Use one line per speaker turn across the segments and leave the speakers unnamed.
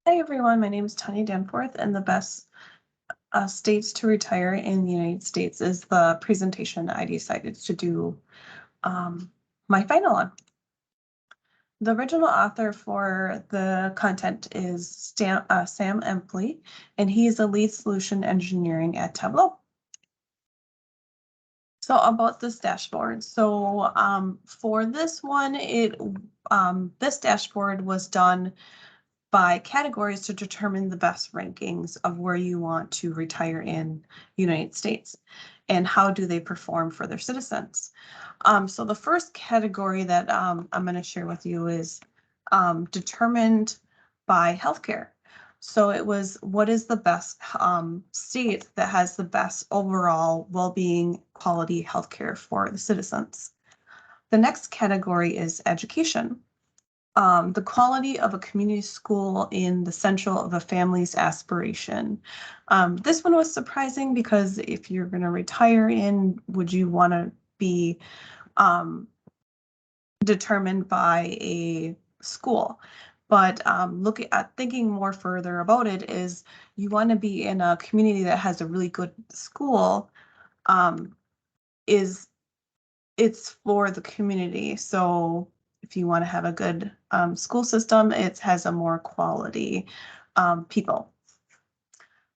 Hi everyone, my name is Tanya Danforth, and the best states to retire in the United States is the presentation I decided to do my final on. The original author for the content is Sam Empley, and he's a lead solution engineering at Tableau. So about this dashboard. So for this one, this dashboard was done by categories to determine the best rankings of where you want to retire in United States and how do they perform for their citizens. So the first category that I'm going to share with you is determined by healthcare. So it was what is the best state that has the best overall well-being quality healthcare for the citizens. The next category is education. The quality of a community school in the central of a family's aspiration. This one was surprising because if you're going to retire in, would you want to be determined by a school? But looking at thinking more further about it is you want to be in a community that has a really good school. It's for the community. So if you want to have a good school system, it has a more quality people.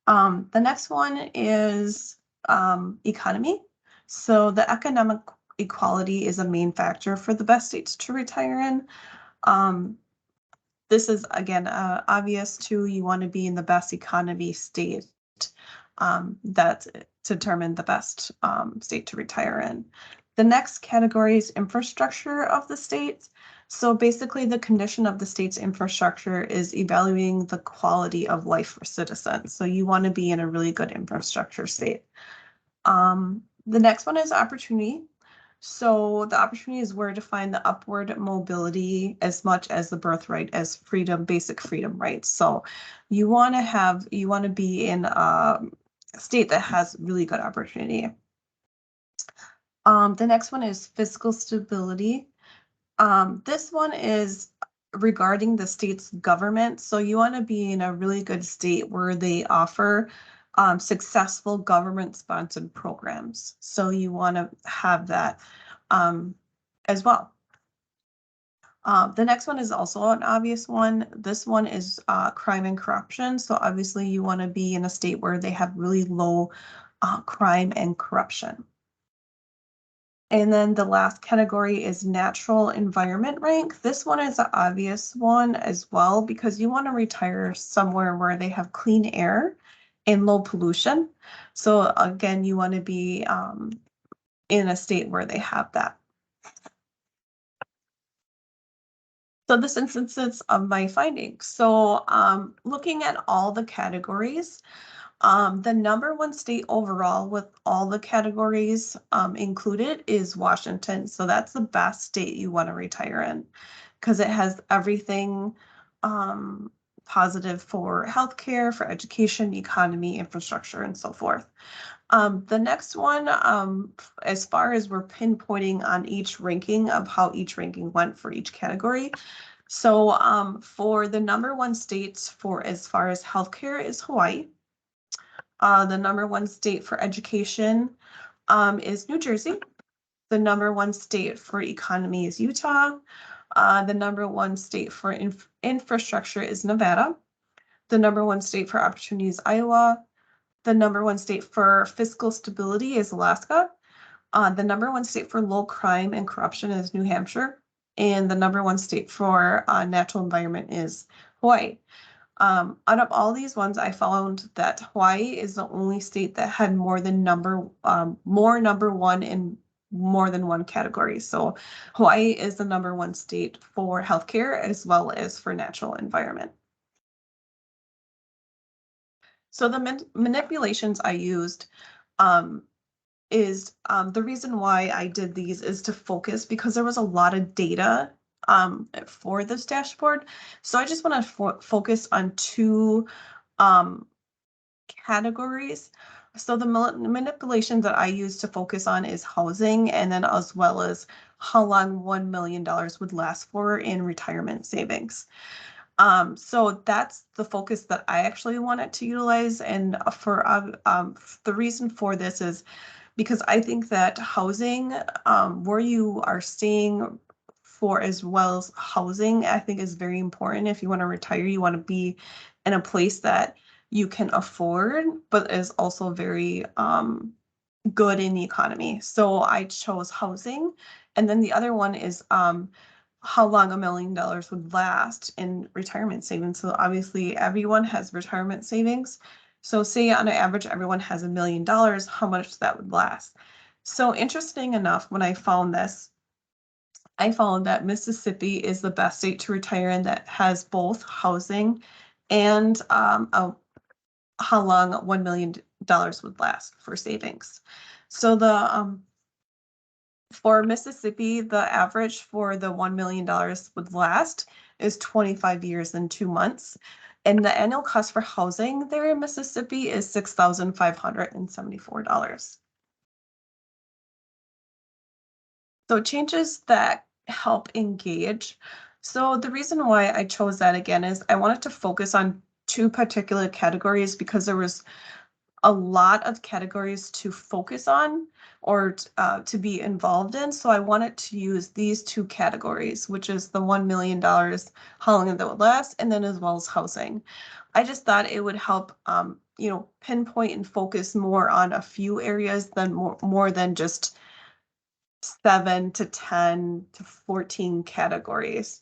The next one is economy. So the economic equality is a main factor for the best states to retire in. This is, again, obvious too. You want to be in the best economy state that determine the best state to retire in. The next category is infrastructure of the state. So basically the condition of the state's infrastructure is evaluating the quality of life for citizens. So you want to be in a really good infrastructure state. The next one is opportunity. So the opportunity is where to find the upward mobility as much as the birthright as freedom, basic freedom rights. So you want to be in a state that has really good opportunity. The next one is fiscal stability. This one is regarding the state's government. So you want to be in a really good state where they offer successful government-sponsored programs. So you want to have that as well. The next one is also an obvious one. This one is crime and corruption. So obviously you want to be in a state where they have really low crime and corruption. And then the last category is natural environment rank. This one is an obvious one as well because you want to retire somewhere where they have clean air and low pollution. So again, you want to be in a state where they have that. So this instances of my findings. So looking at all the categories, the #1 state overall with all the categories included is Washington. So that's the best state you want to retire in because it has everything positive for healthcare, for education, economy, infrastructure, and so forth. The next one, as far as we're pinpointing on each ranking of how each ranking went for each category. So for the #1 states for as far as healthcare is Hawaii. The #1 state for education is New Jersey. The #1 state for economy is Utah. The #1 state for infrastructure is Nevada. The #1 state for opportunity is Iowa. The #1 state for fiscal stability is Alaska. The #1 state for low crime and corruption is New Hampshire. And the #1 state for natural environment is Hawaii. Out of all these ones, I found that Hawaii is the only state that had more #1 in more than one category. So Hawaii is the #1 state for healthcare as well as for natural environment. So the manipulations I used is the reason why I did these is to focus because there was a lot of data for this dashboard. So I just want to focus on two categories. So the manipulations that I use to focus on is housing and then as well as how long $1 million would last for in retirement savings. So that's the focus that I actually wanted to utilize. And the reason for this is because I think that housing, where you are staying for as well as housing, I think is very important. If you want to retire, you want to be in a place that you can afford, but is also very good in the economy. So I chose housing. And then the other one is how long $1 million would last in retirement savings. So obviously everyone has retirement savings. So say on an average, everyone has $1 million, how much that would last. So interesting enough, when I found this, I found that Mississippi is the best state to retire in that has both housing and how long $1 million would last for savings. So for Mississippi, the average for the $1 million would last is 25 years and 2 months. And the annual cost for housing there in Mississippi is $6,574. So changes that help engage. So the reason why I chose that again is I wanted to focus on two particular categories because there was a lot of categories to focus on or to be involved in. So I wanted to use these two categories, which is the $1 million, how long that would last, and then as well as housing. I just thought it would help, pinpoint and focus more on a few areas than more than just 7 to 10 to 14 categories.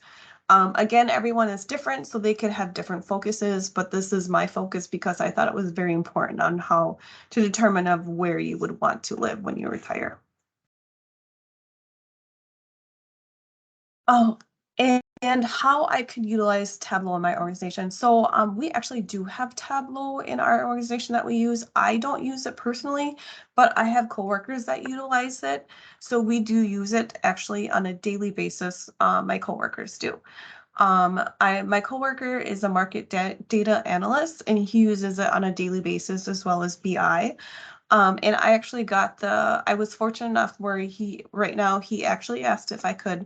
Again, everyone is different, so they could have different focuses, but this is my focus because I thought it was very important on how to determine of where you would want to live when you retire. Oh, and how I could utilize Tableau in my organization. So we actually do have Tableau in our organization that we use. I don't use it personally, but I have coworkers that utilize it. So we do use it actually on a daily basis. My coworkers do. My coworker is a market data analyst, and he uses it on a daily basis as well as BI. And I actually I was fortunate enough where right now, he actually asked if I could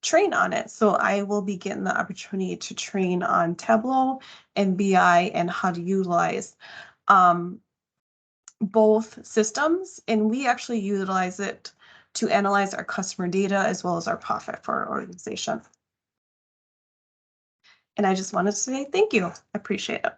train on it. So I will be getting the opportunity to train on Tableau and BI and how to utilize um, both systems. And we actually utilize it to analyze our customer data as well as our profit for our organization. And I just wanted to say thank you. I appreciate it.